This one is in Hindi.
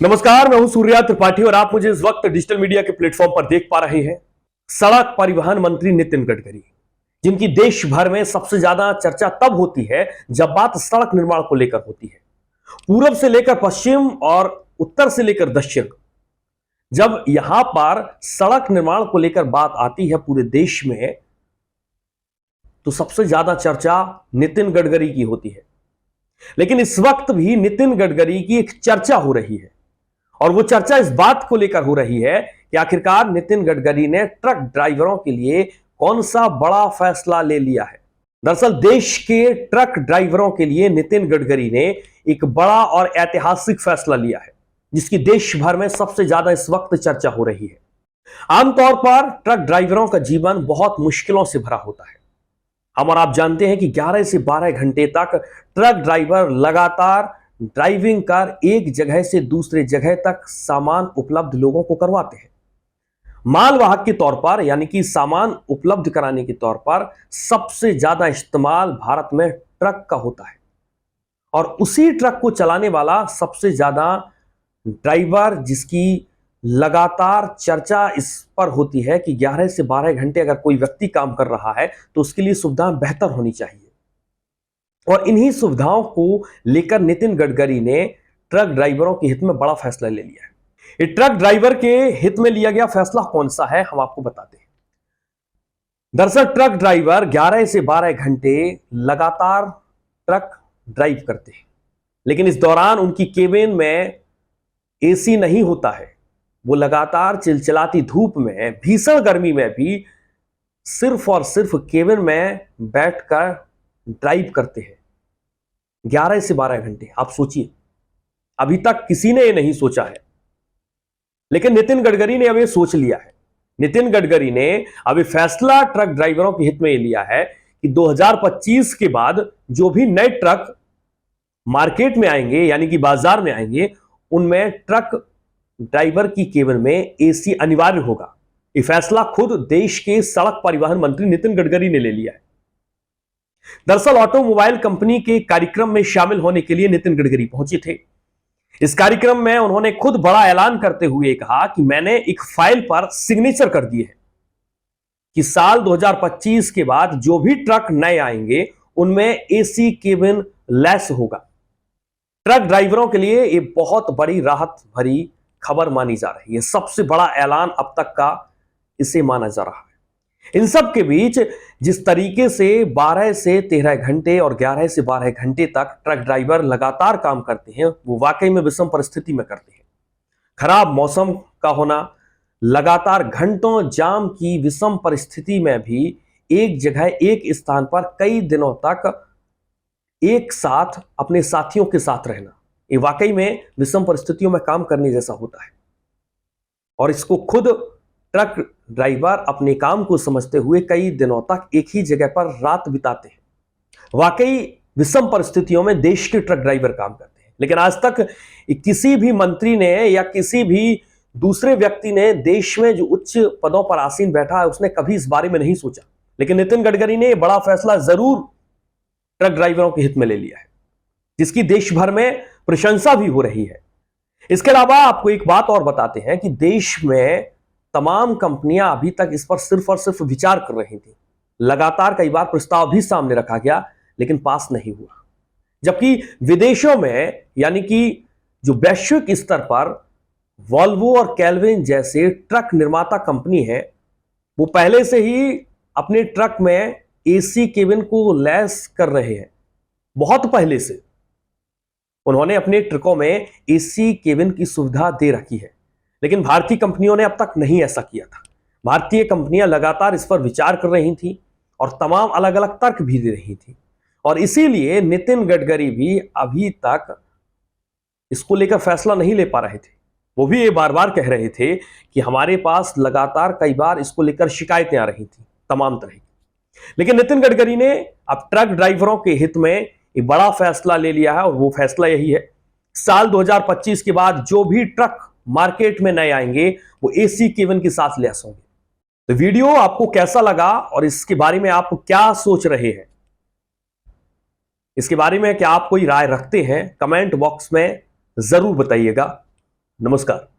नमस्कार, मैं हूं सूर्या त्रिपाठी और आप मुझे इस वक्त डिजिटल मीडिया के प्लेटफॉर्म पर देख पा रहे हैं। सड़क परिवहन मंत्री नितिन गडकरी, जिनकी देश भर में सबसे ज्यादा चर्चा तब होती है जब बात सड़क निर्माण को लेकर होती है। पूरब से लेकर पश्चिम और उत्तर से लेकर दक्षिण, जब यहां पर सड़क निर्माण को लेकर बात आती है पूरे देश में, तो सबसे ज्यादा चर्चा नितिन गडकरी की होती है। लेकिन इस वक्त भी नितिन गडकरी की एक चर्चा हो रही है और वो चर्चा इस बात को लेकर हो रही है कि आखिरकार नितिन गडकरी ने ट्रक ड्राइवरों के लिए कौन सा बड़ा फैसला ले लिया है। दरअसल देश के ट्रक ड्राइवरों के लिए नितिन गडकरी ने एक बड़ा और ऐतिहासिक फैसला लिया है, जिसकी देश भर में सबसे ज्यादा इस वक्त चर्चा हो रही है। आमतौर पर ट्रक ड्राइवरों का जीवन बहुत मुश्किलों से भरा होता है। हम और आप जानते हैं कि 11 से 12 घंटे तक ट्रक ड्राइवर लगातार ड्राइविंग कर एक जगह से दूसरे जगह तक सामान उपलब्ध लोगों को करवाते हैं। मालवाहक के तौर पर, यानी कि सामान उपलब्ध कराने के तौर पर सबसे ज्यादा इस्तेमाल भारत में ट्रक का होता है और उसी ट्रक को चलाने वाला सबसे ज्यादा ड्राइवर, जिसकी लगातार चर्चा इस पर होती है कि 11 से 12 घंटे अगर कोई व्यक्ति काम कर रहा है तो उसके लिए सुविधाएं बेहतर होनी चाहिए। और इन्हीं सुविधाओं को लेकर नितिन गडकरी ने ट्रक ड्राइवरों के हित में बड़ा फैसला ले लिया है। ये ट्रक ड्राइवर के हित में लिया गया फैसला कौन सा है, हम आपको बताते हैं। दरअसल ट्रक ड्राइवर 11 से 12 घंटे लगातार ट्रक ड्राइव करते हैं, लेकिन इस दौरान उनकी केबिन में एसी नहीं होता है। वो लगातार चिलचिलाती धूप में, भीषण गर्मी में भी सिर्फ और सिर्फ केबिन में बैठकर ड्राइव करते हैं 11 से 12 घंटे। आप सोचिए, अभी तक किसी ने ये नहीं सोचा है, लेकिन नितिन गडकरी ने अब ये सोच लिया है। नितिन गडकरी ने अब ये फैसला ट्रक ड्राइवरों के हित में ये लिया है कि 2025 के बाद जो भी नए ट्रक मार्केट में आएंगे, यानी कि बाजार में आएंगे, उनमें ट्रक ड्राइवर की केबिन में एसी अनिवार्य होगा। ये फैसला खुद देश के सड़क परिवहन मंत्री नितिन गडकरी ने ले लिया है। दरअसल ऑटोमोबाइल कंपनी के कार्यक्रम में शामिल होने के लिए नितिन गडकरी पहुंचे थे। इस कार्यक्रम में उन्होंने खुद बड़ा ऐलान करते हुए कहा कि मैंने एक फाइल पर सिग्नेचर कर दिए हैं कि साल 2025 के बाद जो भी ट्रक नए आएंगे उनमें एसी केबिन लेस होगा। ट्रक ड्राइवरों के लिए यह बहुत बड़ी राहत भरी खबर मानी जा रही है। सबसे बड़ा ऐलान अब तक का इसे माना जा रहा है। इन सब के बीच जिस तरीके से 12 से 13 घंटे और 11 से 12 घंटे तक ट्रक ड्राइवर लगातार काम करते हैं, वो वाकई में विषम परिस्थिति में करते हैं। खराब मौसम का होना, लगातार घंटों जाम की विषम परिस्थिति में भी एक जगह, एक स्थान पर कई दिनों तक एक साथ अपने साथियों के साथ रहना, ये वाकई में विषम परिस्थितियों में काम करने जैसा होता है। और इसको खुद ट्रक ड्राइवर अपने काम को समझते हुए कई दिनों तक एक ही जगह पर रात बिताते हैं। वाकई विषम परिस्थितियों में देश के ट्रक ड्राइवर काम करते हैं, लेकिन आज तक किसी भी मंत्री ने या किसी भी दूसरे व्यक्ति ने देश में जो उच्च पदों पर आसीन बैठा है उसने कभी इस बारे में नहीं सोचा। लेकिन नितिन गडकरी ने यह बड़ा फैसला जरूर ट्रक ड्राइवरों के हित में ले लिया है, जिसकी देश भर में प्रशंसा भी हो रही है। इसके अलावा आपको एक बात और बताते हैं कि देश में तमाम कंपनियां अभी तक इस पर सिर्फ और सिर्फ विचार कर रही थी। लगातार कई बार प्रस्ताव भी सामने रखा गया, लेकिन पास नहीं हुआ। जबकि विदेशों में, यानी कि जो वैश्विक स्तर पर वॉल्वो और केल्विन जैसे ट्रक निर्माता कंपनी है, वो पहले से ही अपने ट्रक में एसी केबिन को लैस कर रहे हैं। बहुत पहले से उन्होंने अपने ट्रकों में एसी केबिन की सुविधा दे रखी है, लेकिन भारतीय कंपनियों ने अब तक नहीं ऐसा किया था। भारतीय कंपनियां लगातार इस पर विचार कर रही थी और तमाम अलग अलग तर्क भी दे रही थी, और इसीलिए नितिन गडकरी भी अभी तक इसको लेकर फैसला नहीं ले पा रहे थे। वो भी ये बार बार कह रहे थे कि हमारे पास लगातार कई बार इसको लेकर शिकायतें आ रही थी तमाम तरह की। लेकिन नितिन गडकरी ने अब ट्रक ड्राइवरों के हित में एक बड़ा फैसला ले लिया है, और वो फैसला यही है, साल 2025 के बाद जो भी ट्रक मार्केट में नए आएंगे वो एसी केबिन के साथ लैस होंगे। तो वीडियो आपको कैसा लगा और इसके बारे में आप क्या सोच रहे हैं, इसके बारे में क्या आप कोई राय रखते हैं, कमेंट बॉक्स में जरूर बताइएगा। नमस्कार।